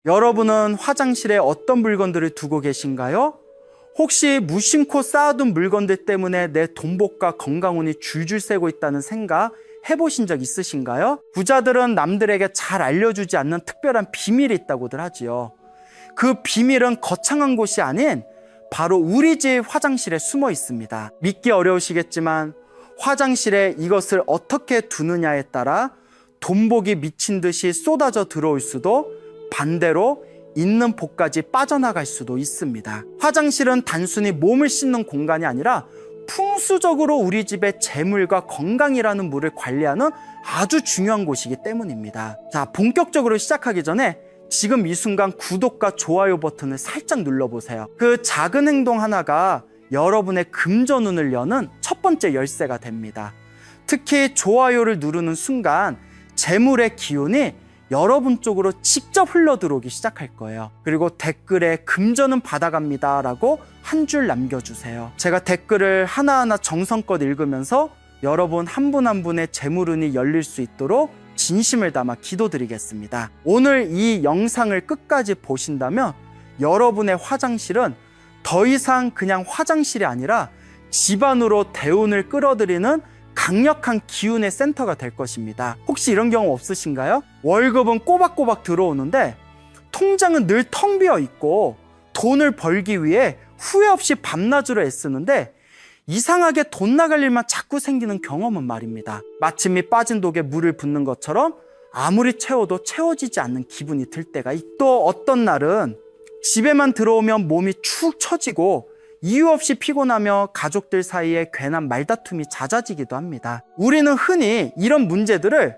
여러분은 화장실에 어떤 물건들을 두고 계신가요? 혹시 무심코 쌓아둔 물건들 때문에 내 돈복과 건강운이 줄줄 새고 있다는 생각 해보신 적 있으신가요? 부자들은 남들에게 잘 알려주지 않는 특별한 비밀이 있다고들 하지요. 그 비밀은 거창한 곳이 아닌 바로 우리 집 화장실에 숨어 있습니다. 믿기 어려우시겠지만 화장실에 이것을 어떻게 두느냐에 따라 돈복이 미친 듯이 쏟아져 들어올 수도, 반대로 있는 복까지 빠져나갈 수도 있습니다. 화장실은 단순히 몸을 씻는 공간이 아니라 풍수적으로 우리 집의 재물과 건강이라는 물을 관리하는 아주 중요한 곳이기 때문입니다. 자, 본격적으로 시작하기 전에 지금 이 순간 구독과 좋아요 버튼을 살짝 눌러보세요. 그 작은 행동 하나가 여러분의 금전운을 여는 첫 번째 열쇠가 됩니다. 특히 좋아요를 누르는 순간 재물의 기운이 여러분 쪽으로 직접 흘러들어오기 시작할 거예요. 그리고 댓글에 금전은 받아갑니다 라고 한 줄 남겨주세요. 제가 댓글을 하나하나 정성껏 읽으면서 여러분 한 분 한 분의 재물운이 열릴 수 있도록 진심을 담아 기도드리겠습니다. 오늘 이 영상을 끝까지 보신다면 여러분의 화장실은 더 이상 그냥 화장실이 아니라 집안으로 대운을 끌어들이는 강력한 기운의 센터가 될 것입니다. 혹시 이런 경험 없으신가요? 월급은 꼬박꼬박 들어오는데 통장은 늘 텅 비어 있고 돈을 벌기 위해 후회 없이 밤낮으로 애쓰는데 이상하게 돈 나갈 일만 자꾸 생기는 경험은 말입니다. 마침 이 빠진 독에 물을 붓는 것처럼 아무리 채워도 채워지지 않는 기분이 들 때가 또 어떤 날은 집에만 들어오면 몸이 축 처지고 이유 없이 피곤하며 가족들 사이에 괜한 말다툼이 잦아지기도 합니다. 우리는 흔히 이런 문제들을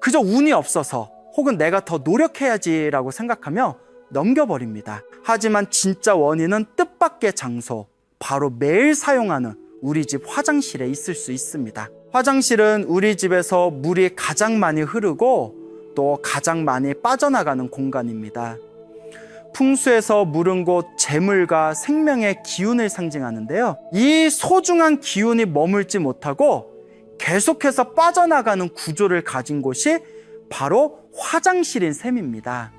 그저 운이 없어서 혹은 내가 더 노력해야지라고 생각하며 넘겨버립니다. 하지만 진짜 원인은 뜻밖의 장소, 바로 매일 사용하는 우리 집 화장실에 있을 수 있습니다. 화장실은 우리 집에서 물이 가장 많이 흐르고 또 가장 많이 빠져나가는 공간입니다. 풍수에서 물은 곳 재물과 생명의 기운을 상징하는데요. 이 소중한 기운이 머물지 못하고 계속해서 빠져나가는 구조를 가진 곳이 바로 화장실인 셈입니다.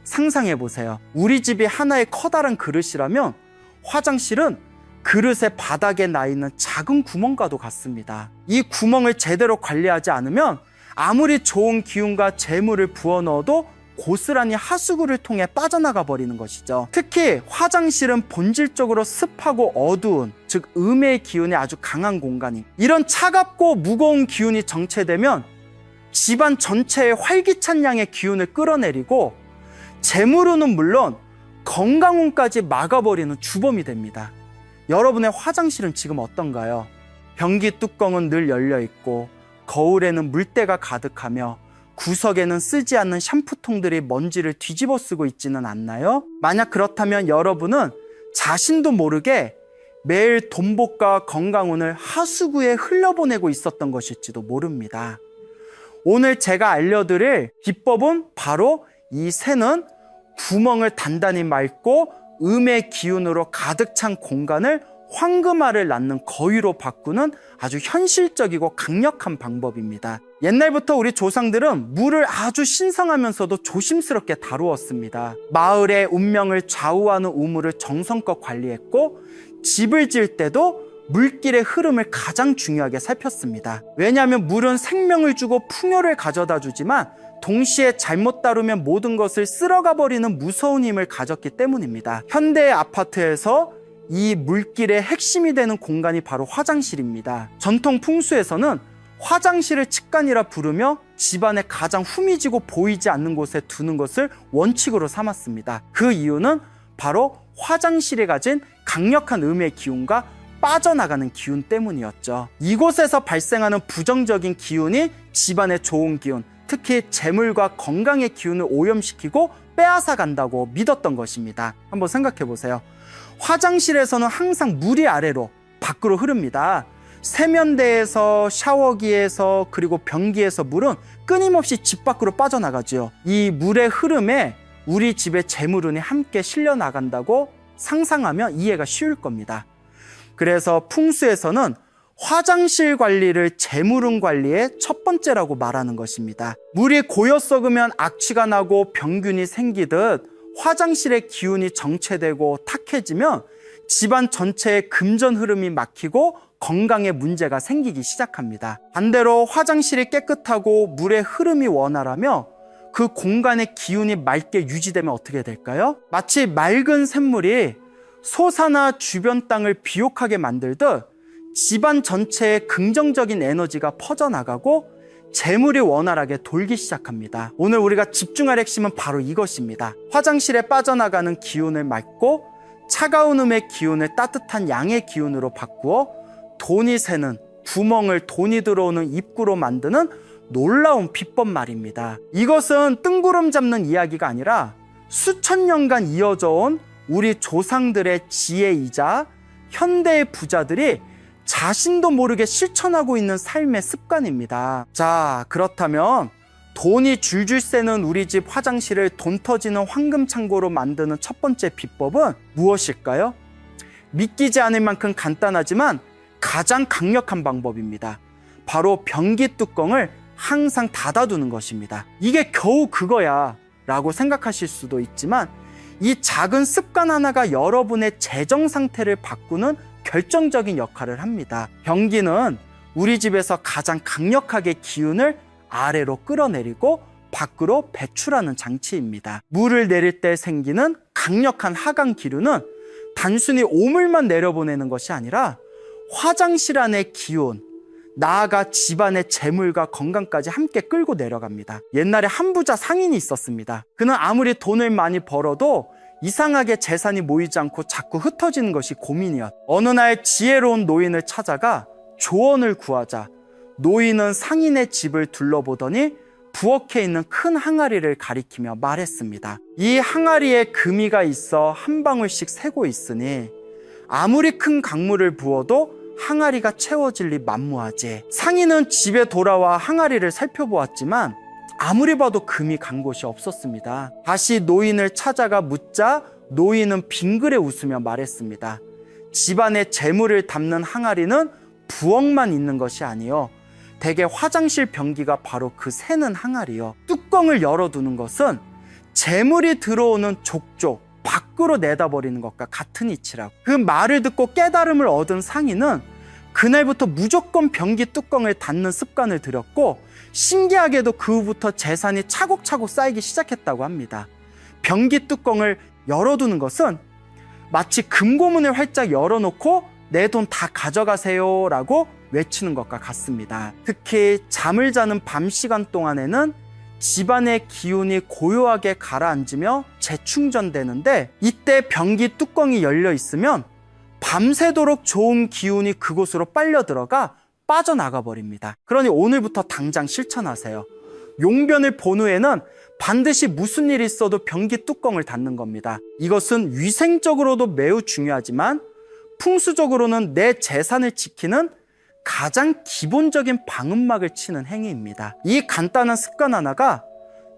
상상해 보세요. 우리 집이 하나의 커다란 그릇이라면 화장실은 그릇의 바닥에 나 있는 작은 구멍과도 같습니다. 이 구멍을 제대로 관리하지 않으면 아무리 좋은 기운과 재물을 부어 넣어도 고스란히 하수구를 통해 빠져나가 버리는 것이죠. 특히 화장실은 본질적으로 습하고 어두운, 즉 음의 기운이 아주 강한 공간이, 이런 차갑고 무거운 기운이 정체되면 집안 전체에 활기찬 양의 기운을 끌어내리고 재물운은 물론 건강운까지 막아버리는 주범이 됩니다. 여러분의 화장실은 지금 어떤가요? 변기 뚜껑은 늘 열려있고 거울에는 물때가 가득하며 구석에는 쓰지 않는 샴푸통들이 먼지를 뒤집어 쓰고 있지는 않나요? 만약 그렇다면 여러분은 자신도 모르게 매일 돈복과 건강운을 하수구에 흘려보내고 있었던 것일지도 모릅니다. 오늘 제가 알려드릴 비법은 바로 이 새는 구멍을 단단히 맑고 음의 기운으로 가득 찬 공간을 황금알을 낳는 거위로 바꾸는 아주 현실적이고 강력한 방법입니다. 옛날부터 우리 조상들은 물을 아주 신성하면서도 조심스럽게 다루었습니다. 마을의 운명을 좌우하는 우물을 정성껏 관리했고 집을 지을 때도 물길의 흐름을 가장 중요하게 살폈습니다. 왜냐하면 물은 생명을 주고 풍요를 가져다 주지만 동시에 잘못 다루면 모든 것을 쓸어가 버리는 무서운 힘을 가졌기 때문입니다. 현대의 아파트에서 이 물길의 핵심이 되는 공간이 바로 화장실입니다. 전통 풍수에서는 화장실을 직간이라 부르며 집안에 가장 후미지고 보이지 않는 곳에 두는 것을 원칙으로 삼았습니다. 그 이유는 바로 화장실이 가진 강력한 음의 기운과 빠져나가는 기운 때문이었죠. 이곳에서 발생하는 부정적인 기운이 집안의 좋은 기운, 특히 재물과 건강의 기운을 오염시키고 빼앗아 간다고 믿었던 것입니다. 한번 생각해 보세요. 화장실에서는 항상 물이 아래로 밖으로 흐릅니다. 세면대에서, 샤워기에서, 그리고 변기에서 물은 끊임없이 집 밖으로 빠져나가죠. 이 물의 흐름에 우리 집의 재물운이 함께 실려 나간다고 상상하면 이해가 쉬울 겁니다. 그래서 풍수에서는 화장실 관리를 재물운 관리의 첫 번째라고 말하는 것입니다. 물이 고여 썩으면 악취가 나고 병균이 생기듯 화장실의 기운이 정체되고 탁해지면 집안 전체의 금전 흐름이 막히고 건강에 문제가 생기기 시작합니다. 반대로 화장실이 깨끗하고 물의 흐름이 원활하며 그 공간의 기운이 맑게 유지되면 어떻게 될까요? 마치 맑은 샘물이 소사나 주변 땅을 비옥하게 만들듯 집안 전체에 긍정적인 에너지가 퍼져나가고 재물이 원활하게 돌기 시작합니다. 오늘 우리가 집중할 핵심은 바로 이것입니다. 화장실에 빠져나가는 기운을 막고 차가운 음의 기운을 따뜻한 양의 기운으로 바꾸어 돈이 새는 구멍을 돈이 들어오는 입구로 만드는 놀라운 비법 말입니다. 이것은 뜬구름 잡는 이야기가 아니라 수천 년간 이어져 온 우리 조상들의 지혜이자 현대의 부자들이 자신도 모르게 실천하고 있는 삶의 습관입니다. 자, 그렇다면 돈이 줄줄 새는 우리 집 화장실을 돈 터지는 황금 창고로 만드는 첫 번째 비법은 무엇일까요? 믿기지 않을 만큼 간단하지만 가장 강력한 방법입니다. 바로 변기 뚜껑을 항상 닫아두는 것입니다. 이게 겨우 그거야 라고 생각하실 수도 있지만 이 작은 습관 하나가 여러분의 재정 상태를 바꾸는 결정적인 역할을 합니다. 변기는 우리 집에서 가장 강력하게 기운을 아래로 끌어내리고 밖으로 배출하는 장치입니다. 물을 내릴 때 생기는 강력한 하강 기류는 단순히 오물만 내려보내는 것이 아니라 화장실 안의 기운, 나아가 집안의 재물과 건강까지 함께 끌고 내려갑니다. 옛날에 한 부자 상인이 있었습니다. 그는 아무리 돈을 많이 벌어도 이상하게 재산이 모이지 않고 자꾸 흩어지는 것이 고민이었다. 어느 날 지혜로운 노인을 찾아가 조언을 구하자 노인은 상인의 집을 둘러보더니 부엌에 있는 큰 항아리를 가리키며 말했습니다. 이 항아리에 금이가 있어 한 방울씩 새고 있으니 아무리 큰 강물을 부어도 항아리가 채워질 리 만무하지. 상인은 집에 돌아와 항아리를 살펴보았지만 아무리 봐도 금이 간 곳이 없었습니다. 다시 노인을 찾아가 묻자 노인은 빙그레 웃으며 말했습니다. 집안에 재물을 담는 항아리는 부엌만 있는 것이 아니요 대개 화장실 변기가 바로 그 새는 항아리요. 뚜껑을 열어두는 것은 재물이 들어오는 족족 밖으로 내다버리는 것과 같은 이치라고. 그 말을 듣고 깨달음을 얻은 상인은 그날부터 무조건 변기 뚜껑을 닫는 습관을 들였고 신기하게도 그 후부터 재산이 차곡차곡 쌓이기 시작했다고 합니다. 변기 뚜껑을 열어두는 것은 마치 금고문을 활짝 열어놓고 내 돈 다 가져가세요 라고 외치는 것과 같습니다. 특히 잠을 자는 밤 시간 동안에는 집안의 기운이 고요하게 가라앉으며 재충전되는데 이때 변기 뚜껑이 열려 있으면 밤새도록 좋은 기운이 그곳으로 빨려 들어가 빠져나가 버립니다. 그러니 오늘부터 당장 실천하세요. 용변을 본 후에는 반드시 무슨 일이 있어도 변기 뚜껑을 닫는 겁니다. 이것은 위생적으로도 매우 중요하지만 풍수적으로는 내 재산을 지키는 가장 기본적인 방음막을 치는 행위입니다. 이 간단한 습관 하나가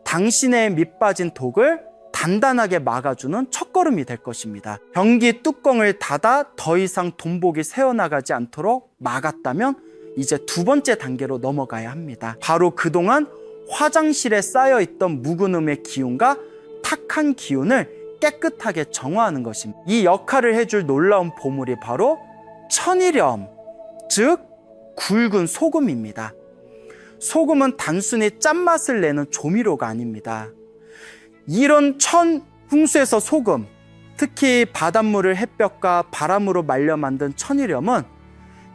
당신의 밑빠진 독을 단단하게 막아주는 첫걸음이 될 것입니다. 변기 뚜껑을 닫아 더 이상 돈복이 새어나가지 않도록 막았다면 이제 두 번째 단계로 넘어가야 합니다. 바로 그동안 화장실에 쌓여있던 묵은 음의 기운과 탁한 기운을 깨끗하게 정화하는 것입니다. 이 역할을 해줄 놀라운 보물이 바로 천일염, 즉 굵은 소금입니다. 소금은 단순히 짠맛을 내는 조미료가 아닙니다. 이런 천풍수에서 소금, 특히 바닷물을 햇볕과 바람으로 말려 만든 천일염은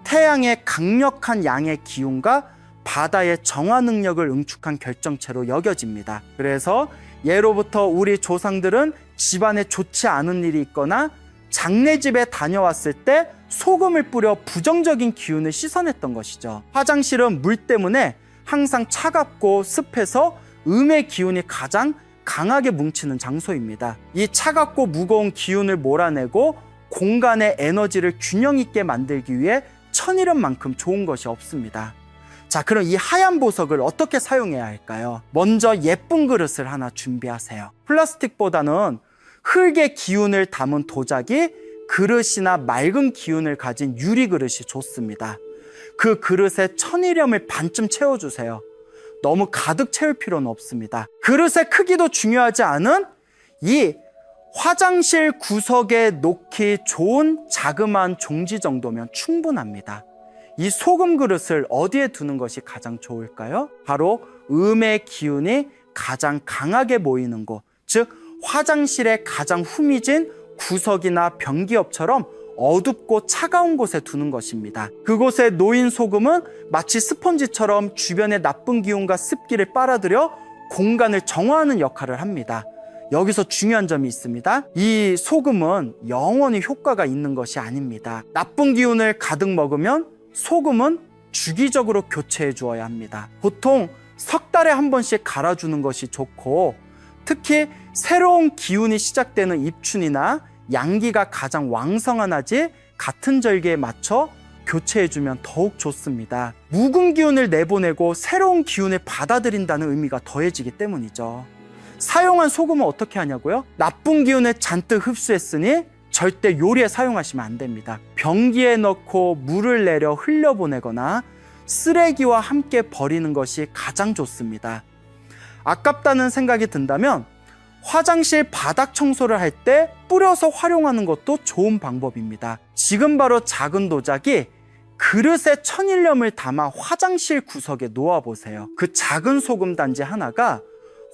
태양의 강력한 양의 기운과 바다의 정화 능력을 응축한 결정체로 여겨집니다. 그래서 예로부터 우리 조상들은 집안에 좋지 않은 일이 있거나 장례집에 다녀왔을 때 소금을 뿌려 부정적인 기운을 씻어냈던 것이죠. 화장실은 물 때문에 항상 차갑고 습해서 음의 기운이 가장 강하게 뭉치는 장소입니다. 이 차갑고 무거운 기운을 몰아내고 공간의 에너지를 균형 있게 만들기 위해 천일염만큼 좋은 것이 없습니다. 자, 그럼 이 하얀 보석을 어떻게 사용해야 할까요? 먼저 예쁜 그릇을 하나 준비하세요. 플라스틱보다는 흙의 기운을 담은 도자기, 그릇이나 맑은 기운을 가진 유리 그릇이 좋습니다. 그 그릇에 천일염을 반쯤 채워주세요. 너무 가득 채울 필요는 없습니다. 그릇의 크기도 중요하지 않은 이 화장실 구석에 놓기 좋은 자그마한 종지 정도면 충분합니다. 이 소금 그릇을 어디에 두는 것이 가장 좋을까요? 바로 음의 기운이 가장 강하게 모이는 곳, 즉 화장실의 가장 후미진 구석이나 변기엽처럼 어둡고 차가운 곳에 두는 것입니다. 그곳에 놓인 소금은 마치 스펀지처럼 주변의 나쁜 기운과 습기를 빨아들여 공간을 정화하는 역할을 합니다. 여기서 중요한 점이 있습니다. 이 소금은 영원히 효과가 있는 것이 아닙니다. 나쁜 기운을 가득 먹으면 소금은 주기적으로 교체해 주어야 합니다. 보통 석 달에 한 번씩 갈아주는 것이 좋고, 특히 새로운 기운이 시작되는 입춘이나 양기가 가장 왕성한 낮이 같은 절기에 맞춰 교체해주면 더욱 좋습니다. 묵은 기운을 내보내고 새로운 기운을 받아들인다는 의미가 더해지기 때문이죠. 사용한 소금은 어떻게 하냐고요? 나쁜 기운을 잔뜩 흡수했으니 절대 요리에 사용하시면 안 됩니다. 변기에 넣고 물을 내려 흘려보내거나 쓰레기와 함께 버리는 것이 가장 좋습니다. 아깝다는 생각이 든다면 화장실 바닥 청소를 할 때 뿌려서 활용하는 것도 좋은 방법입니다. 지금 바로 작은 도자기 그릇에 천일염을 담아 화장실 구석에 놓아보세요. 그 작은 소금 단지 하나가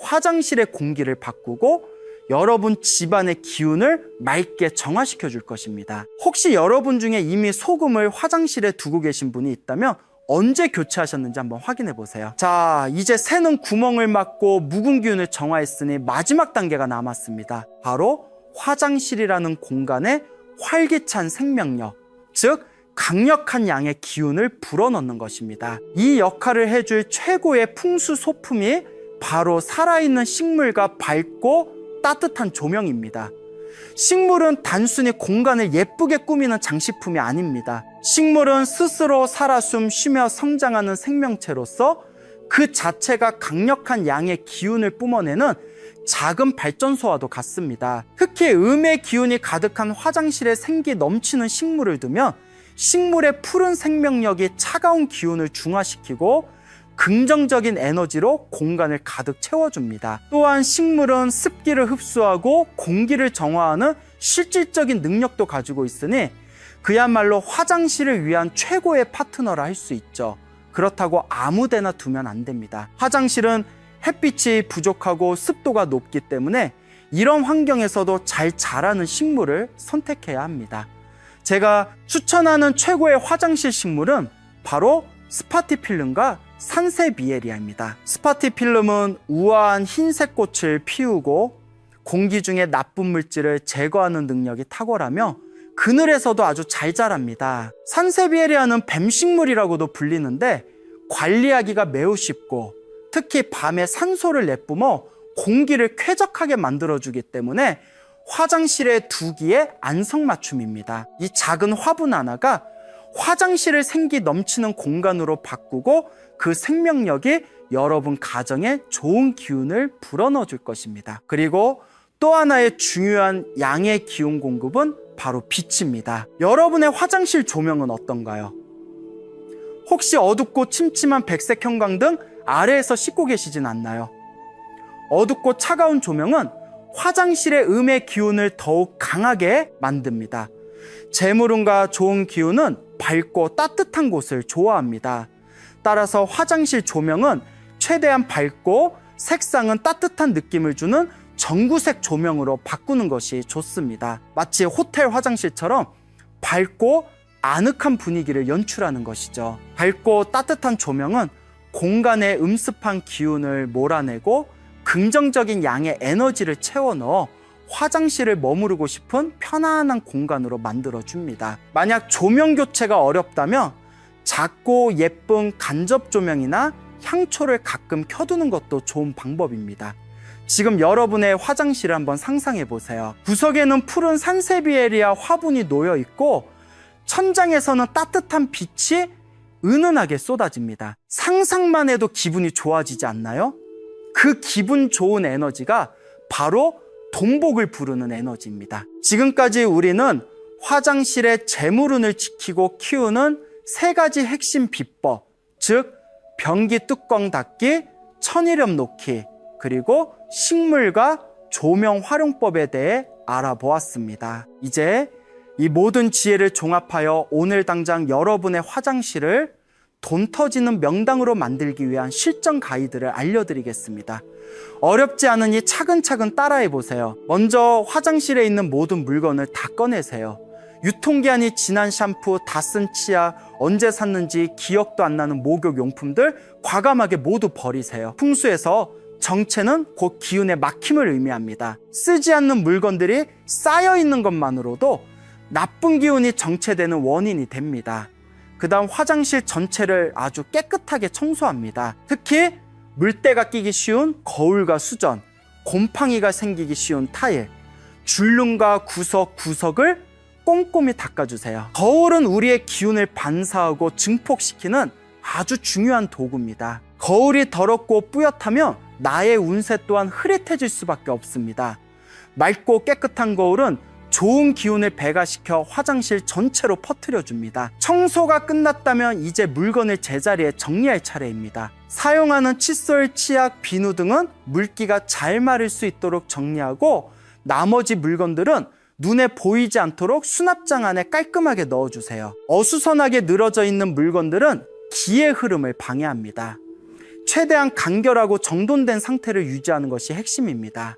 화장실의 공기를 바꾸고 여러분 집안의 기운을 맑게 정화시켜 줄 것입니다. 혹시 여러분 중에 이미 소금을 화장실에 두고 계신 분이 있다면 언제 교체하셨는지 한번 확인해 보세요. 자, 이제 새는 구멍을 막고 묵은 기운을 정화했으니 마지막 단계가 남았습니다. 바로 화장실이라는 공간에 활기찬 생명력, 즉 강력한 양의 기운을 불어넣는 것입니다. 이 역할을 해줄 최고의 풍수 소품이 바로 살아있는 식물과 밝고 따뜻한 조명입니다. 식물은 단순히 공간을 예쁘게 꾸미는 장식품이 아닙니다. 식물은 스스로 살아 숨쉬며 성장하는 생명체로서 그 자체가 강력한 양의 기운을 뿜어내는 작은 발전소와도 같습니다. 특히 음의 기운이 가득한 화장실에 생기 넘치는 식물을 두면 식물의 푸른 생명력이 차가운 기운을 중화시키고 긍정적인 에너지로 공간을 가득 채워줍니다. 또한 식물은 습기를 흡수하고 공기를 정화하는 실질적인 능력도 가지고 있으니 그야말로 화장실을 위한 최고의 파트너라 할 수 있죠. 그렇다고 아무 데나 두면 안 됩니다. 화장실은 햇빛이 부족하고 습도가 높기 때문에 이런 환경에서도 잘 자라는 식물을 선택해야 합니다. 제가 추천하는 최고의 화장실 식물은 바로 스파티필름과 산세비에리아입니다. 스파티필름은 우아한 흰색 꽃을 피우고 공기 중에 나쁜 물질을 제거하는 능력이 탁월하며 그늘에서도 아주 잘 자랍니다. 산세비에리아는 뱀식물이라고도 불리는데 관리하기가 매우 쉽고 특히 밤에 산소를 내뿜어 공기를 쾌적하게 만들어주기 때문에 화장실에 두기에 안성맞춤입니다. 이 작은 화분 하나가 화장실을 생기 넘치는 공간으로 바꾸고 그 생명력이 여러분 가정에 좋은 기운을 불어넣어 줄 것입니다. 그리고 또 하나의 중요한 양의 기운 공급은 바로 빛입니다. 여러분의 화장실 조명은 어떤가요? 혹시 어둡고 침침한 백색 형광등 아래에서 씻고 계시진 않나요? 어둡고 차가운 조명은 화장실의 음의 기운을 더욱 강하게 만듭니다. 재물운과 좋은 기운은 밝고 따뜻한 곳을 좋아합니다. 따라서 화장실 조명은 최대한 밝고 색상은 따뜻한 느낌을 주는 전구색 조명으로 바꾸는 것이 좋습니다. 마치 호텔 화장실처럼 밝고 아늑한 분위기를 연출하는 것이죠. 밝고 따뜻한 조명은 공간의 음습한 기운을 몰아내고 긍정적인 양의 에너지를 채워 넣어 화장실을 머무르고 싶은 편안한 공간으로 만들어줍니다. 만약 조명 교체가 어렵다면 작고 예쁜 간접 조명이나 향초를 가끔 켜두는 것도 좋은 방법입니다. 지금 여러분의 화장실을 한번 상상해 보세요. 구석에는 푸른 산세비에리아 화분이 놓여 있고 천장에서는 따뜻한 빛이 은은하게 쏟아집니다. 상상만 해도 기분이 좋아지지 않나요? 그 기분 좋은 에너지가 바로 돈복을 부르는 에너지입니다. 지금까지 우리는 화장실의 재물운을 지키고 키우는 세 가지 핵심 비법, 즉 변기 뚜껑 닫기, 천일염 놓기, 그리고 식물과 조명 활용법에 대해 알아보았습니다. 이제 이 모든 지혜를 종합하여 오늘 당장 여러분의 화장실을 돈 터지는 명당으로 만들기 위한 실전 가이드를 알려드리겠습니다. 어렵지 않으니 차근차근 따라해 보세요. 먼저 화장실에 있는 모든 물건을 다 꺼내세요. 유통기한이 지난 샴푸, 다 쓴 치약, 언제 샀는지 기억도 안 나는 목욕용품들 과감하게 모두 버리세요. 풍수에서 정체는 곧 기운의 막힘을 의미합니다. 쓰지 않는 물건들이 쌓여 있는 것만으로도 나쁜 기운이 정체되는 원인이 됩니다. 그 다음 화장실 전체를 아주 깨끗하게 청소합니다. 특히 물때가 끼기 쉬운 거울과 수전, 곰팡이가 생기기 쉬운 타일, 줄눈과 구석구석을 꼼꼼히 닦아주세요. 거울은 우리의 기운을 반사하고 증폭시키는 아주 중요한 도구입니다. 거울이 더럽고 뿌옇다면 나의 운세 또한 흐릿해질 수밖에 없습니다. 맑고 깨끗한 거울은 좋은 기운을 배가시켜 화장실 전체로 퍼뜨려줍니다. 청소가 끝났다면 이제 물건을 제자리에 정리할 차례입니다. 사용하는 칫솔, 치약, 비누 등은 물기가 잘 마를 수 있도록 정리하고 나머지 물건들은 눈에 보이지 않도록 수납장 안에 깔끔하게 넣어주세요. 어수선하게 늘어져 있는 물건들은 기의 흐름을 방해합니다. 최대한 간결하고 정돈된 상태를 유지하는 것이 핵심입니다.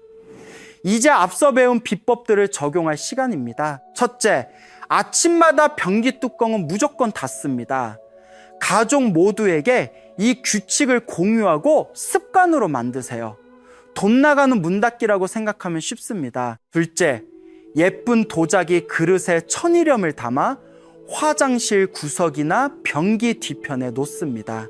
이제 앞서 배운 비법들을 적용할 시간입니다. 첫째, 아침마다 변기 뚜껑은 무조건 닫습니다. 가족 모두에게 이 규칙을 공유하고 습관으로 만드세요. 돈 나가는 문 닫기라고 생각하면 쉽습니다. 둘째, 예쁜 도자기 그릇에 천일염을 담아 화장실 구석이나 변기 뒤편에 놓습니다.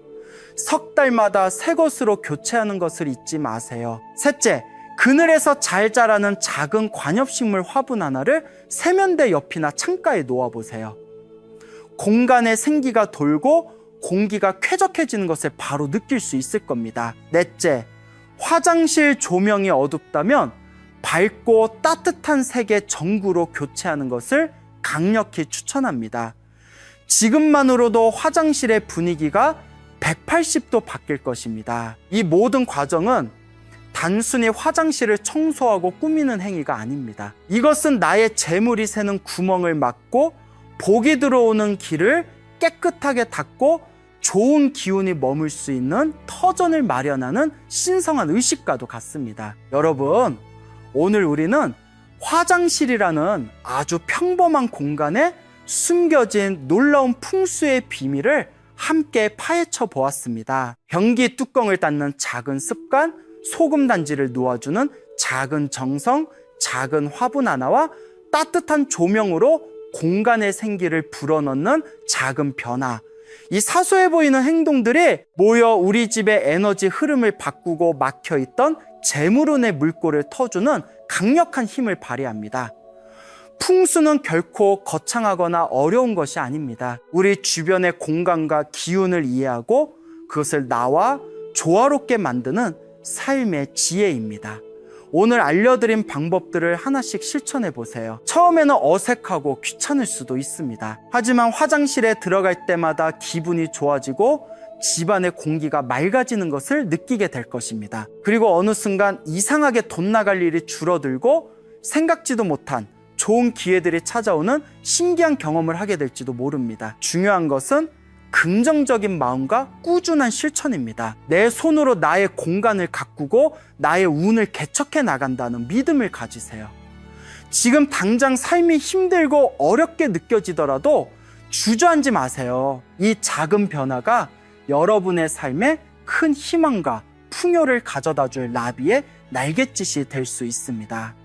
석 달마다 새 것으로 교체하는 것을 잊지 마세요. 셋째, 그늘에서 잘 자라는 작은 관엽식물 화분 하나를 세면대 옆이나 창가에 놓아보세요. 공간에 생기가 돌고 공기가 쾌적해지는 것을 바로 느낄 수 있을 겁니다. 넷째, 화장실 조명이 어둡다면 밝고 따뜻한 색의 전구로 교체하는 것을 강력히 추천합니다. 지금만으로도 화장실의 분위기가 180도 바뀔 것입니다. 이 모든 과정은 단순히 화장실을 청소하고 꾸미는 행위가 아닙니다. 이것은 나의 재물이 새는 구멍을 막고 복이 들어오는 길을 깨끗하게 닦고 좋은 기운이 머물 수 있는 터전을 마련하는 신성한 의식과도 같습니다. 여러분, 오늘 우리는 화장실이라는 아주 평범한 공간에 숨겨진 놀라운 풍수의 비밀을 함께 파헤쳐 보았습니다. 변기 뚜껑을 닫는 작은 습관, 소금 단지를 놓아주는 작은 정성, 작은 화분 하나와 따뜻한 조명으로 공간의 생기를 불어넣는 작은 변화. 이 사소해 보이는 행동들이 모여 우리 집의 에너지 흐름을 바꾸고 막혀있던 재물운의 물꼬를 터주는 강력한 힘을 발휘합니다. 풍수는 결코 거창하거나 어려운 것이 아닙니다. 우리 주변의 공간과 기운을 이해하고 그것을 나와 조화롭게 만드는 삶의 지혜입니다. 오늘 알려드린 방법들을 하나씩 실천해 보세요. 처음에는 어색하고 귀찮을 수도 있습니다. 하지만 화장실에 들어갈 때마다 기분이 좋아지고 집안의 공기가 맑아지는 것을 느끼게 될 것입니다. 그리고 어느 순간 이상하게 돈 나갈 일이 줄어들고 생각지도 못한 좋은 기회들이 찾아오는 신기한 경험을 하게 될지도 모릅니다. 중요한 것은 긍정적인 마음과 꾸준한 실천입니다. 내 손으로 나의 공간을 가꾸고 나의 운을 개척해 나간다는 믿음을 가지세요. 지금 당장 삶이 힘들고 어렵게 느껴지더라도 주저앉지 마세요. 이 작은 변화가 여러분의 삶에 큰 희망과 풍요를 가져다 줄 나비의 날갯짓이 될 수 있습니다.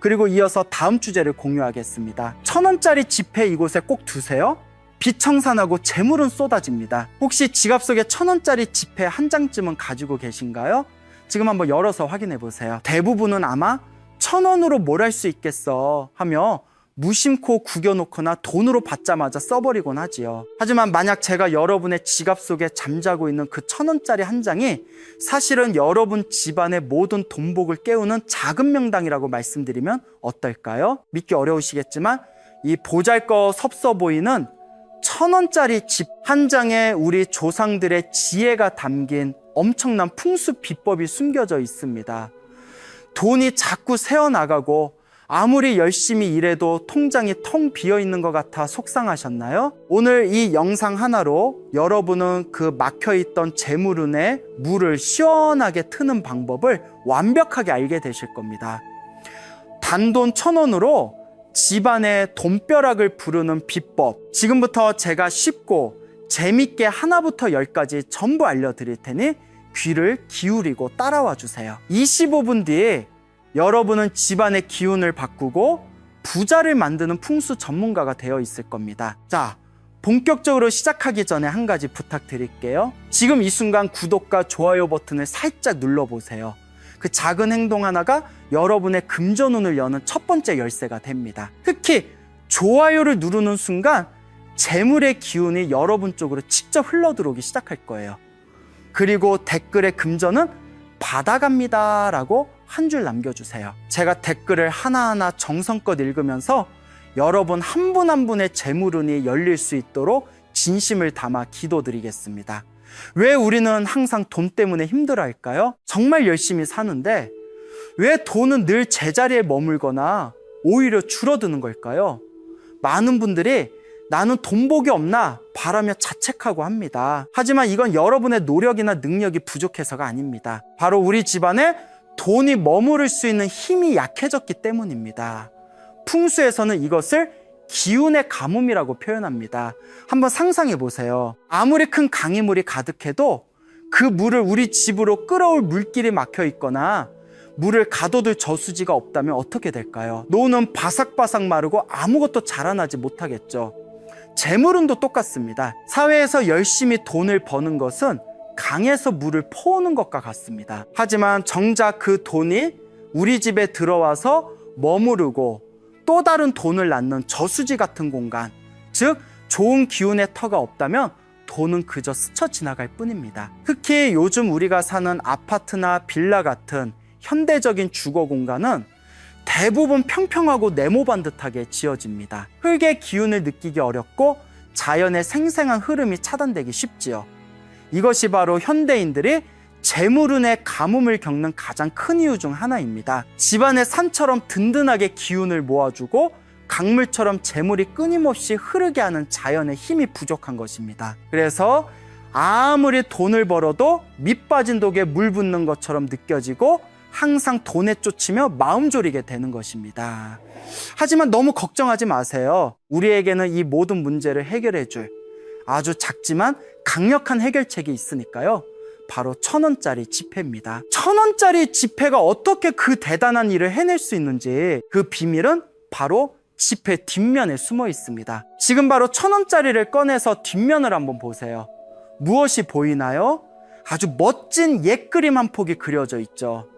그리고 이어서 다음 주제를 공유하겠습니다. 1,000원짜리 지폐 이곳에 꼭 두세요. 비청산하고 재물은 쏟아집니다. 혹시 지갑 속에 1,000원짜리 지폐 한 장쯤은 가지고 계신가요? 지금 한번 열어서 확인해 보세요. 대부분은 아마 1,000원으로 뭘 할 수 있겠어 하며 무심코 구겨놓거나 돈으로 받자마자 써버리곤 하지요. 하지만 만약 제가 여러분의 지갑 속에 잠자고 있는 그 1,000원짜리 한 장이 사실은 여러분 집안의 모든 돈복을 깨우는 작은 명당이라고 말씀드리면 어떨까요? 믿기 어려우시겠지만 이 보잘것없어 보이는 1,000원짜리 집 한 장에 우리 조상들의 지혜가 담긴 엄청난 풍수 비법이 숨겨져 있습니다. 돈이 자꾸 새어나가고 아무리 열심히 일해도 통장이 텅 비어 있는 것 같아 속상하셨나요? 오늘 이 영상 하나로 여러분은 그 막혀있던 재물운에 물을 시원하게 트는 방법을 완벽하게 알게 되실 겁니다. 단돈 1,000원으로 집안의 돈벼락을 부르는 비법, 지금부터 제가 쉽고 재밌게 하나부터 10까지 전부 알려드릴 테니 귀를 기울이고 따라와 주세요. 25분 뒤에 여러분은 집안의 기운을 바꾸고 부자를 만드는 풍수 전문가가 되어 있을 겁니다. 자, 본격적으로 시작하기 전에 한 가지 부탁드릴게요. 지금 이 순간 구독과 좋아요 버튼을 살짝 눌러보세요. 그 작은 행동 하나가 여러분의 금전운을 여는 첫 번째 열쇠가 됩니다. 특히 좋아요를 누르는 순간 재물의 기운이 여러분 쪽으로 직접 흘러들어오기 시작할 거예요. 그리고 댓글에 금전은 받아갑니다 라고 한 줄 남겨주세요. 제가 댓글을 하나하나 정성껏 읽으면서 여러분 한 분 한 분의 재물운이 열릴 수 있도록 진심을 담아 기도드리겠습니다. 왜 우리는 항상 돈 때문에 힘들어할까요? 정말 열심히 사는데 왜 돈은 늘 제자리에 머물거나 오히려 줄어드는 걸까요? 많은 분들이 나는 돈복이 없나 바라며 자책하고 합니다. 하지만 이건 여러분의 노력이나 능력이 부족해서가 아닙니다. 바로 우리 집안에 돈이 머무를 수 있는 힘이 약해졌기 때문입니다. 풍수에서는 이것을 기운의 가뭄이라고 표현합니다. 한번 상상해 보세요. 아무리 큰 강이물이 가득해도 그 물을 우리 집으로 끌어올 물길이 막혀 있거나 물을 가둬둘 저수지가 없다면 어떻게 될까요? 노는 바삭바삭 마르고 아무것도 자라나지 못하겠죠. 재물운도 똑같습니다. 사회에서 열심히 돈을 버는 것은 강에서 물을 퍼오는 것과 같습니다. 하지만 정작 그 돈이 우리 집에 들어와서 머무르고 또 다른 돈을 낳는 저수지 같은 공간, 즉 좋은 기운의 터가 없다면 돈은 그저 스쳐 지나갈 뿐입니다. 특히 요즘 우리가 사는 아파트나 빌라 같은 현대적인 주거 공간은 대부분 평평하고 네모반 듯하게 지어집니다. 흙의 기운을 느끼기 어렵고 자연의 생생한 흐름이 차단되기 쉽지요. 이것이 바로 현대인들이 재물운의 가뭄을 겪는 가장 큰 이유 중 하나입니다. 집안의 산처럼 든든하게 기운을 모아주고 강물처럼 재물이 끊임없이 흐르게 하는 자연의 힘이 부족한 것입니다. 그래서 아무리 돈을 벌어도 밑 빠진 독에 물 붓는 것처럼 느껴지고 항상 돈에 쫓이며 마음 졸이게 되는 것입니다. 하지만 너무 걱정하지 마세요. 우리에게는 이 모든 문제를 해결해 줄 아주 작지만 강력한 해결책이 있으니까요. 바로 1,000원짜리 지폐입니다. 1,000원짜리 지폐가 어떻게 그 대단한 일을 해낼 수 있는지 그 비밀은 바로 지폐 뒷면에 숨어 있습니다. 지금 바로 1,000원짜리를 꺼내서 뒷면을 한번 보세요. 무엇이 보이나요? 아주 멋진 옛 그림 한 폭이 그려져 있죠.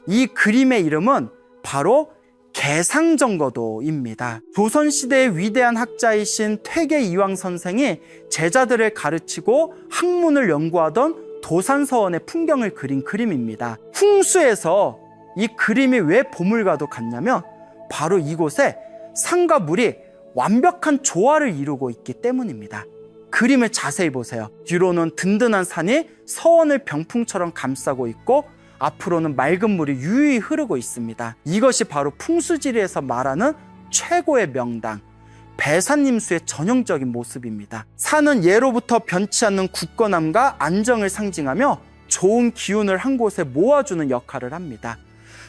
이 그림의 이름은 바로 개상정거도입니다. 조선시대의 위대한 학자이신 퇴계이황 선생이 제자들을 가르치고 학문을 연구하던 도산서원의 풍경을 그린 그림입니다. 풍수에서 이 그림이 왜 보물과도 같냐면 바로 이곳에 산과 물이 완벽한 조화를 이루고 있기 때문입니다. 그림을 자세히 보세요. 뒤로는 든든한 산이 서원을 병풍처럼 감싸고 있고 앞으로는 맑은 물이 유유히 흐르고 있습니다. 이것이 바로 풍수지리에서 말하는 최고의 명당, 배산임수의 전형적인 모습입니다. 산은 예로부터 변치 않는 굳건함과 안정을 상징하며 좋은 기운을 한 곳에 모아주는 역할을 합니다.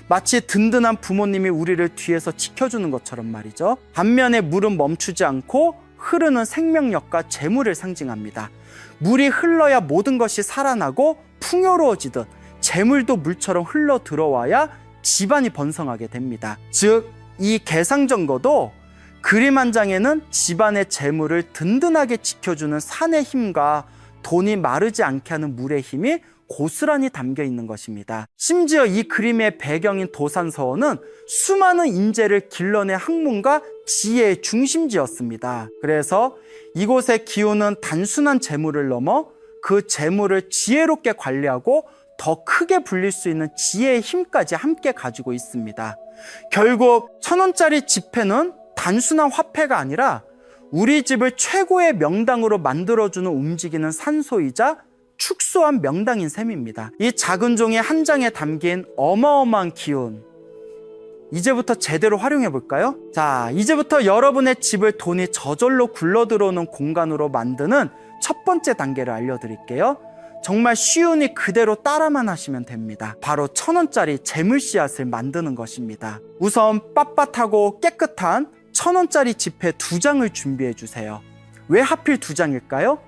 마치 든든한 부모님이 우리를 뒤에서 지켜주는 것처럼 말이죠. 반면에 물은 멈추지 않고 흐르는 생명력과 재물을 상징합니다. 물이 흘러야 모든 것이 살아나고 풍요로워지듯 재물도 물처럼 흘러 들어와야 집안이 번성하게 됩니다. 즉, 이 개상정거도 그림 한 장에는 집안의 재물을 든든하게 지켜주는 산의 힘과 돈이 마르지 않게 하는 물의 힘이 고스란히 담겨 있는 것입니다. 심지어 이 그림의 배경인 도산서원은 수많은 인재를 길러낸 학문과 지혜의 중심지였습니다. 그래서 이곳의 기운은 단순한 재물을 넘어 그 재물을 지혜롭게 관리하고 더 크게 불릴 수 있는 지혜의 힘까지 함께 가지고 있습니다. 결국 1,000원짜리 지폐는 단순한 화폐가 아니라 우리 집을 최고의 명당으로 만들어주는 움직이는 산소이자 축소한 명당인 셈입니다. 이 작은 종이 한 장에 담긴 어마어마한 기운, 이제부터 제대로 활용해 볼까요? 자, 이제부터 여러분의 집을 돈이 저절로 굴러 들어오는 공간으로 만드는 첫 번째 단계를 알려드릴게요. 정말 쉬우니 그대로 따라만 하시면 됩니다. 바로 1,000원짜리 재물 씨앗을 만드는 것입니다. 우선 빳빳하고 깨끗한 1,000원짜리 지폐 2장을 준비해 주세요. 왜 하필 2장일까요?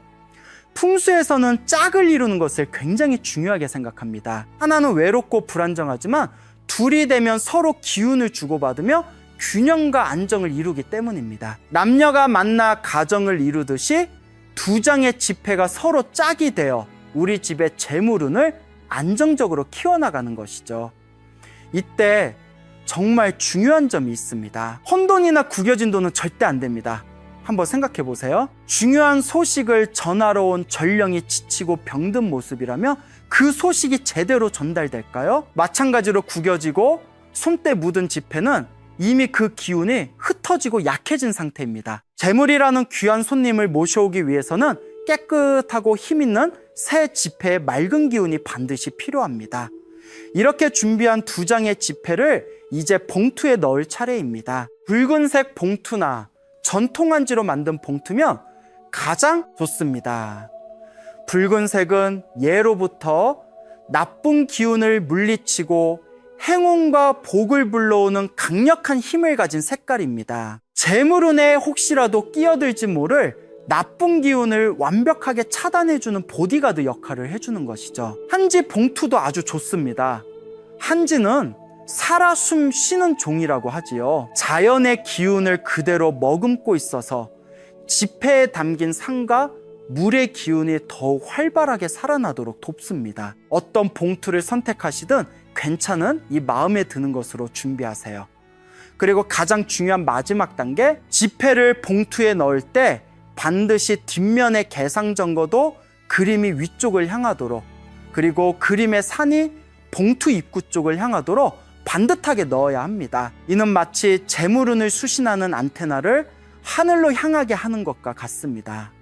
풍수에서는 짝을 이루는 것을 굉장히 중요하게 생각합니다. 하나는 외롭고 불안정하지만 둘이 되면 서로 기운을 주고받으며 균형과 안정을 이루기 때문입니다. 남녀가 만나 가정을 이루듯이 2장의 지폐가 서로 짝이 되어 우리 집의 재물운을 안정적으로 키워나가는 것이죠. 이때 정말 중요한 점이 있습니다. 혼돈이나 구겨진 돈은 절대 안 됩니다. 한번 생각해 보세요. 중요한 소식을 전하러 온 전령이 지치고 병든 모습이라면 그 소식이 제대로 전달될까요? 마찬가지로 구겨지고 손때 묻은 지폐는 이미 그 기운이 흩어지고 약해진 상태입니다. 재물이라는 귀한 손님을 모셔오기 위해서는 깨끗하고 힘있는 새 지폐의 맑은 기운이 반드시 필요합니다. 이렇게 준비한 2장의 지폐를 이제 봉투에 넣을 차례입니다. 붉은색 봉투나 전통한지로 만든 봉투면 가장 좋습니다. 붉은색은 예로부터 나쁜 기운을 물리치고 행운과 복을 불러오는 강력한 힘을 가진 색깔입니다. 재물운에 혹시라도 끼어들지 모를 나쁜 기운을 완벽하게 차단해주는 보디가드 역할을 해주는 것이죠. 한지 봉투도 아주 좋습니다. 한지는 살아 숨 쉬는 종이라고 하지요. 자연의 기운을 그대로 머금고 있어서 지폐에 담긴 상과 물의 기운이 더욱 활발하게 살아나도록 돕습니다. 어떤 봉투를 선택하시든 괜찮은 이 마음에 드는 것으로 준비하세요. 그리고 가장 중요한 마지막 단계, 지폐를 봉투에 넣을 때 반드시 뒷면의 개상전거도 그림이 위쪽을 향하도록, 그리고 그림의 산이 봉투 입구 쪽을 향하도록 반듯하게 넣어야 합니다. 이는 마치 재물운을 수신하는 안테나를 하늘로 향하게 하는 것과 같습니다.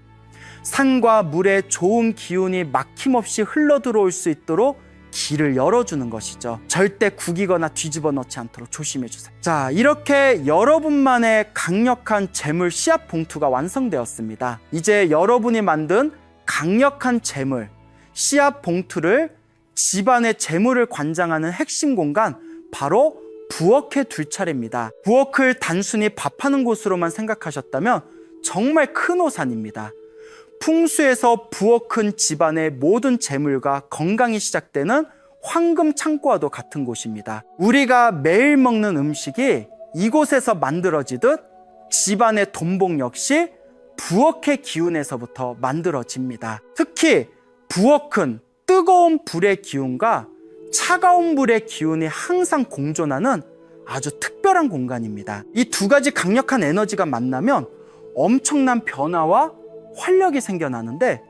산과 물의 좋은 기운이 막힘없이 흘러들어올 수 있도록 길을 열어주는 것이죠. 절대 구기거나 뒤집어 넣지 않도록 조심해 주세요. 자, 이렇게 여러분만의 강력한 재물 씨앗 봉투가 완성되었습니다. 이제 여러분이 만든 강력한 재물 씨앗 봉투를 집안의 재물을 관장하는 핵심 공간, 바로 부엌에 둘 차례입니다. 부엌을 단순히 밥하는 곳으로만 생각하셨다면 정말 큰 오산입니다. 풍수에서 부엌은 집안의 모든 재물과 건강이 시작되는 황금 창고와도 같은 곳입니다. 우리가 매일 먹는 음식이 이곳에서 만들어지듯 집안의 돈복 역시 부엌의 기운에서부터 만들어집니다. 특히 부엌은 뜨거운 불의 기운과 차가운 불의 기운이 항상 공존하는 아주 특별한 공간입니다. 이 두 가지 강력한 에너지가 만나면 엄청난 변화와 활력이 생겨나는데,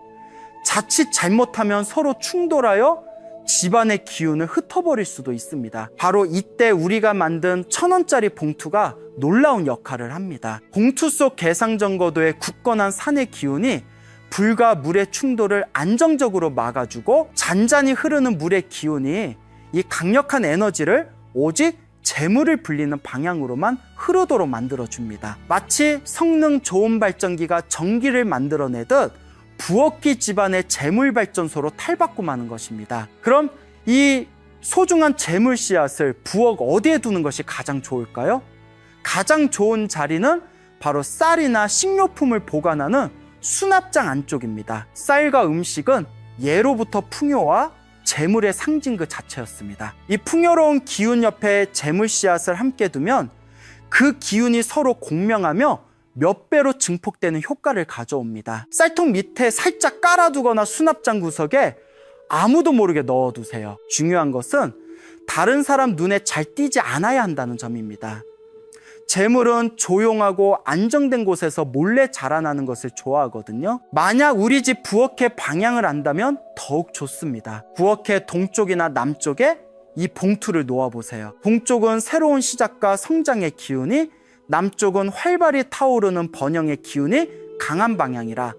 자칫 잘못하면 서로 충돌하여 집안의 기운을 흩어버릴 수도 있습니다. 바로 이때 우리가 만든 1,000원짜리 봉투가 놀라운 역할을 합니다. 봉투 속 개상전거도의 굳건한 산의 기운이 불과 물의 충돌을 안정적으로 막아주고, 잔잔히 흐르는 물의 기운이 이 강력한 에너지를 오직 재물을 불리는 방향으로만 흐르도록 만들어줍니다. 마치 성능 좋은 발전기가 전기를 만들어내듯 부엌기 집안의 재물발전소로 탈바꿈하는 것입니다. 그럼 이 소중한 재물 씨앗을 부엌 어디에 두는 것이 가장 좋을까요? 가장 좋은 자리는 바로 쌀이나 식료품을 보관하는 수납장 안쪽입니다. 쌀과 음식은 예로부터 풍요와 재물의 상징 그 자체였습니다. 이 풍요로운 기운 옆에 재물 씨앗을 함께 두면 그 기운이 서로 공명하며 몇 배로 증폭되는 효과를 가져옵니다. 쌀통 밑에 살짝 깔아두거나 수납장 구석에 아무도 모르게 넣어두세요. 중요한 것은 다른 사람 눈에 잘 띄지 않아야 한다는 점입니다. 재물은 조용하고 안정된 곳에서 몰래 자라나는 것을 좋아하거든요. 만약 우리 집 부엌의 방향을 안다면 더욱 좋습니다. 부엌의 동쪽이나 남쪽에 이 봉투를 놓아보세요. 동쪽은 새로운 시작과 성장의 기운이, 남쪽은 활발히 타오르는 번영의 기운이 강한 방향이라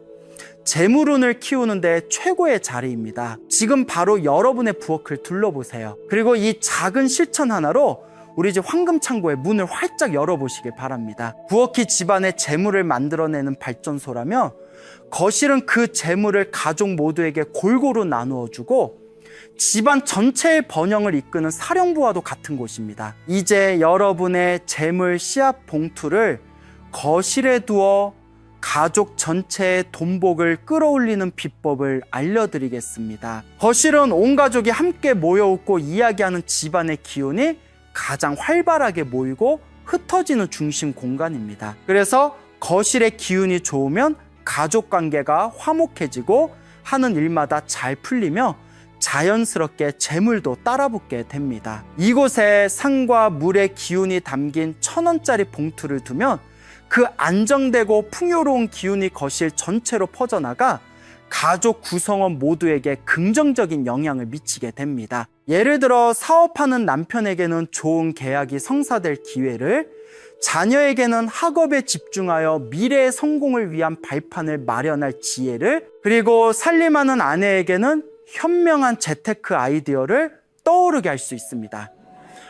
재물운을 키우는 데 최고의 자리입니다. 지금 바로 여러분의 부엌을 둘러보세요. 그리고 이 작은 실천 하나로 우리 집 황금창고의 문을 활짝 열어보시길 바랍니다. 부엌이 집안의 재물을 만들어내는 발전소라며 거실은 그 재물을 가족 모두에게 골고루 나누어주고 집안 전체의 번영을 이끄는 사령부와도 같은 곳입니다. 이제 여러분의 재물 씨앗 봉투를 거실에 두어 가족 전체의 돈복을 끌어올리는 비법을 알려드리겠습니다. 거실은 온 가족이 함께 모여있고 이야기하는 집안의 기운이 가장 활발하게 모이고 흩어지는 중심 공간입니다. 그래서 거실의 기운이 좋으면 가족 관계가 화목해지고 하는 일마다 잘 풀리며 자연스럽게 재물도 따라붙게 됩니다. 이곳에 상과 물의 기운이 담긴 1,000원짜리 봉투를 두면 그 안정되고 풍요로운 기운이 거실 전체로 퍼져나가 가족 구성원 모두에게 긍정적인 영향을 미치게 됩니다. 예를 들어 사업하는 남편에게는 좋은 계약이 성사될 기회를, 자녀에게는 학업에 집중하여 미래의 성공을 위한 발판을 마련할 지혜를, 그리고 살림하는 아내에게는 현명한 재테크 아이디어를 떠오르게 할 수 있습니다.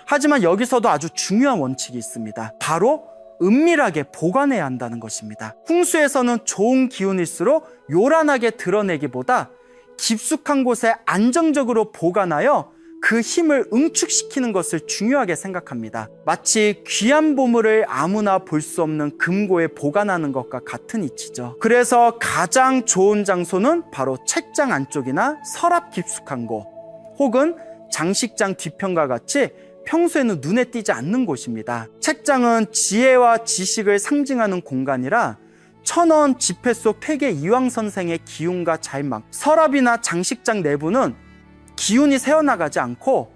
하지만 여기서도 아주 중요한 원칙이 있습니다. 바로 은밀하게 보관해야 한다는 것입니다. 풍수에서는 좋은 기운일수록 요란하게 드러내기보다 깊숙한 곳에 안정적으로 보관하여 그 힘을 응축시키는 것을 중요하게 생각합니다. 마치 귀한 보물을 아무나 볼 수 없는 금고에 보관하는 것과 같은 이치죠. 그래서 가장 좋은 장소는 바로 책장 안쪽이나 서랍 깊숙한 곳, 혹은 장식장 뒤편과 같이 평소에는 눈에 띄지 않는 곳입니다. 책장은 지혜와 지식을 상징하는 공간이라 1,000원 지폐 속 퇴계 이황 선생의 기운과 잘 맞고, 서랍이나 장식장 내부는 기운이 새어나가지 않고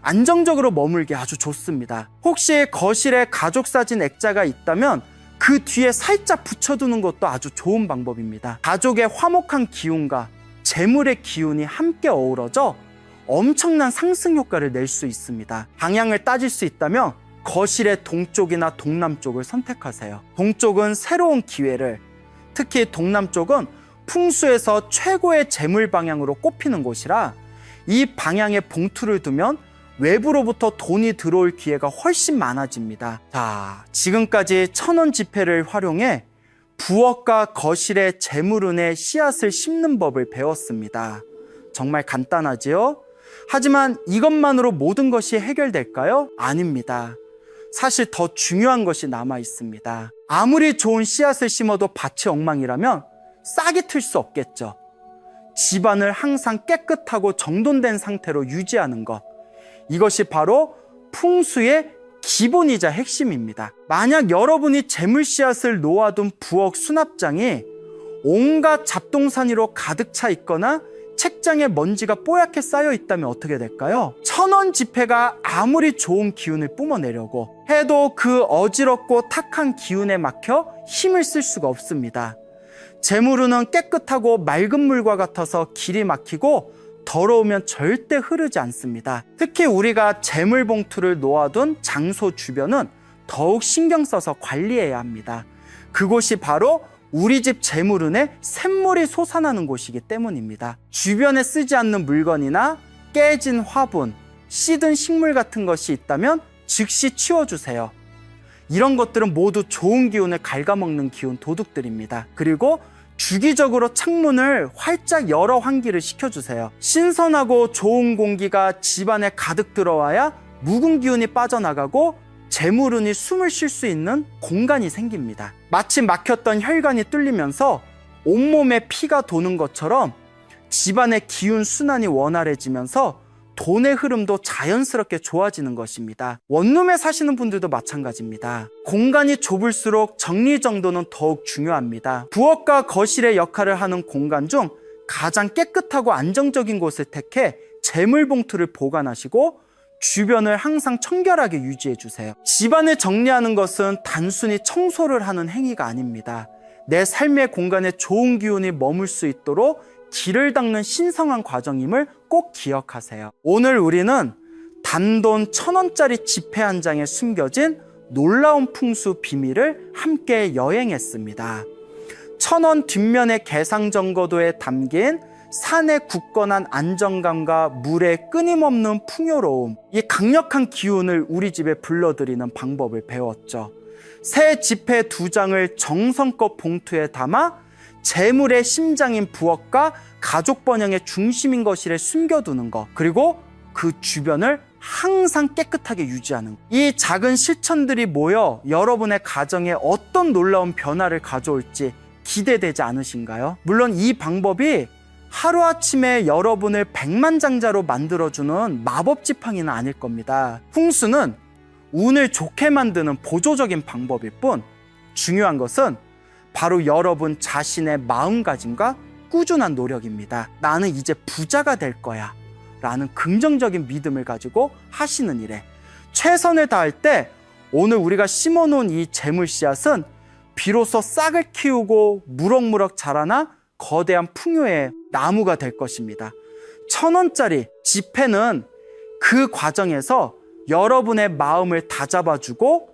안정적으로 머물기 아주 좋습니다. 혹시 거실에 가족사진 액자가 있다면 그 뒤에 살짝 붙여두는 것도 아주 좋은 방법입니다. 가족의 화목한 기운과 재물의 기운이 함께 어우러져 엄청난 상승 효과를 낼 수 있습니다. 방향을 따질 수 있다면 거실의 동쪽이나 동남쪽을 선택하세요. 동쪽은 새로운 기회를, 특히 동남쪽은 풍수에서 최고의 재물 방향으로 꼽히는 곳이라 이 방향에 봉투를 두면 외부로부터 돈이 들어올 기회가 훨씬 많아집니다. 자, 지금까지 1,000원 지폐를 활용해 부엌과 거실의 재물운의 씨앗을 심는 법을 배웠습니다. 정말 간단하지요? 하지만 이것만으로 모든 것이 해결될까요? 아닙니다. 사실 더 중요한 것이 남아 있습니다. 아무리 좋은 씨앗을 심어도 밭이 엉망이라면 싹이 틀 수 없겠죠. 집안을 항상 깨끗하고 정돈된 상태로 유지하는 것, 이것이 바로 풍수의 기본이자 핵심입니다. 만약 여러분이 재물 씨앗을 놓아둔 부엌 수납장이 온갖 잡동사니로 가득 차 있거나 책장에 먼지가 뽀얗게 쌓여 있다면 어떻게 될까요? 1,000원 지폐가 아무리 좋은 기운을 뿜어내려고 해도 그 어지럽고 탁한 기운에 막혀 힘을 쓸 수가 없습니다. 재물운은 깨끗하고 맑은 물과 같아서 길이 막히고 더러우면 절대 흐르지 않습니다. 특히 우리가 재물봉투를 놓아둔 장소 주변은 더욱 신경 써서 관리해야 합니다. 그곳이 바로 우리 집 재물운에 샘물이 솟아나는 곳이기 때문입니다. 주변에 쓰지 않는 물건이나 깨진 화분, 씨든 식물 같은 것이 있다면 즉시 치워주세요. 이런 것들은 모두 좋은 기운을 갉아먹는 기운 도둑들입니다. 그리고 주기적으로 창문을 활짝 열어 환기를 시켜주세요. 신선하고 좋은 공기가 집안에 가득 들어와야 묵은 기운이 빠져나가고 재물운이 숨을 쉴 수 있는 공간이 생깁니다. 마치 막혔던 혈관이 뚫리면서 온몸에 피가 도는 것처럼 집안의 기운 순환이 원활해지면서 돈의 흐름도 자연스럽게 좋아지는 것입니다. 원룸에 사시는 분들도 마찬가지입니다. 공간이 좁을수록 정리정돈은 더욱 중요합니다. 부엌과 거실의 역할을 하는 공간 중 가장 깨끗하고 안정적인 곳을 택해 재물봉투를 보관하시고 주변을 항상 청결하게 유지해 주세요. 집안을 정리하는 것은 단순히 청소를 하는 행위가 아닙니다. 내 삶의 공간에 좋은 기운이 머물 수 있도록 길을 닦는 신성한 과정임을 꼭 기억하세요. 오늘 우리는 단돈 1,000원짜리 지폐 한 장에 숨겨진 놀라운 풍수 비밀을 함께 여행했습니다. 천원 뒷면의 개상정거도에 담긴 산의 굳건한 안정감과 물의 끊임없는 풍요로움, 이 강력한 기운을 우리 집에 불러들이는 방법을 배웠죠. 새 지폐 2장을 정성껏 봉투에 담아 재물의 심장인 부엌과 가족 번영의 중심인 것이래 숨겨두는 것, 그리고 그 주변을 항상 깨끗하게 유지하는 것. 이 작은 실천들이 모여 여러분의 가정에 어떤 놀라운 변화를 가져올지 기대되지 않으신가요? 물론 이 방법이 하루아침에 여러분을 백만장자로 만들어주는 마법 지팡이는 아닐 겁니다. 풍수는 운을 좋게 만드는 보조적인 방법일 뿐, 중요한 것은 바로 여러분 자신의 마음가짐과 꾸준한 노력입니다. 나는 이제 부자가 될 거야 라는 긍정적인 믿음을 가지고 하시는 일에 최선을 다할 때 오늘 우리가 심어놓은 이 재물 씨앗은 비로소 싹을 키우고 무럭무럭 자라나 거대한 풍요의 나무가 될 것입니다. 1,000원짜리 지폐는 그 과정에서 여러분의 마음을 다잡아주고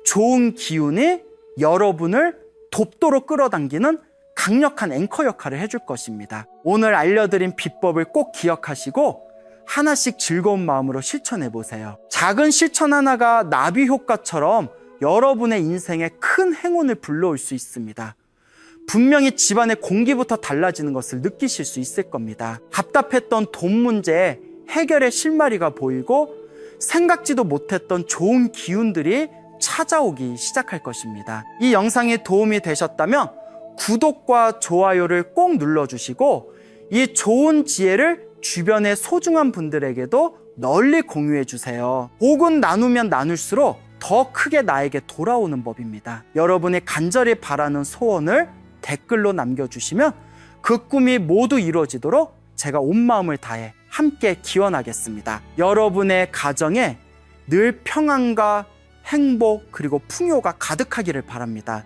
좋은 기운이 여러분을 돕도록 끌어당기는 강력한 앵커 역할을 해줄 것입니다. 오늘 알려드린 비법을 꼭 기억하시고 하나씩 즐거운 마음으로 실천해 보세요. 작은 실천 하나가 나비 효과처럼 여러분의 인생에 큰 행운을 불러올 수 있습니다. 분명히 집안의 공기부터 달라지는 것을 느끼실 수 있을 겁니다. 답답했던 돈 문제에 해결의 실마리가 보이고 생각지도 못했던 좋은 기운들이 찾아오기 시작할 것입니다. 이 영상이 도움이 되셨다면 구독과 좋아요를 꼭 눌러주시고 이 좋은 지혜를 주변의 소중한 분들에게도 널리 공유해 주세요. 복은 나누면 나눌수록 더 크게 나에게 돌아오는 법입니다. 여러분이 간절히 바라는 소원을 댓글로 남겨주시면 그 꿈이 모두 이루어지도록 제가 온 마음을 다해 함께 기원하겠습니다. 여러분의 가정에 늘 평안과 행복 그리고 풍요가 가득하기를 바랍니다.